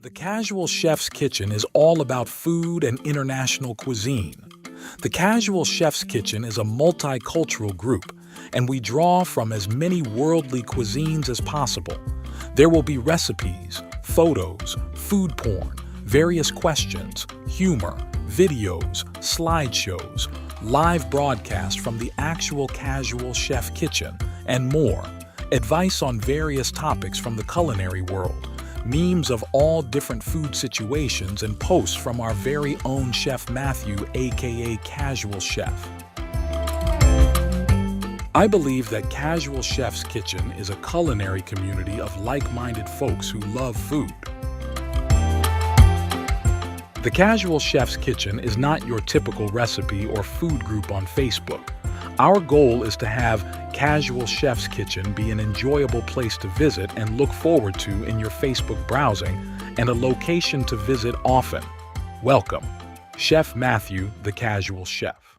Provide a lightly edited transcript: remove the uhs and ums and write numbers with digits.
The Casual Chef's Kitchen is all about food and international cuisine. The Casual Chef's Kitchen is a multicultural group, and we draw from as many worldly cuisines as possible. There will be recipes, photos, food porn, various questions, humor, videos, slideshows, live broadcast from the actual Casual Chef Kitchen, and more. Advice on various topics from the culinary world, memes of all different food situations, and posts from our very own Chef Matthew, aka Casual Chef. I believe that Casual Chef's Kitchen is a culinary community of like-minded folks who love food. The Casual Chef's Kitchen is not your typical recipe or food group on Facebook. Our goal is to have Casual Chef's Kitchen be an enjoyable place to visit and look forward to in your Facebook browsing, and a location to visit often. Welcome, Chef Matthew, the Casual Chef.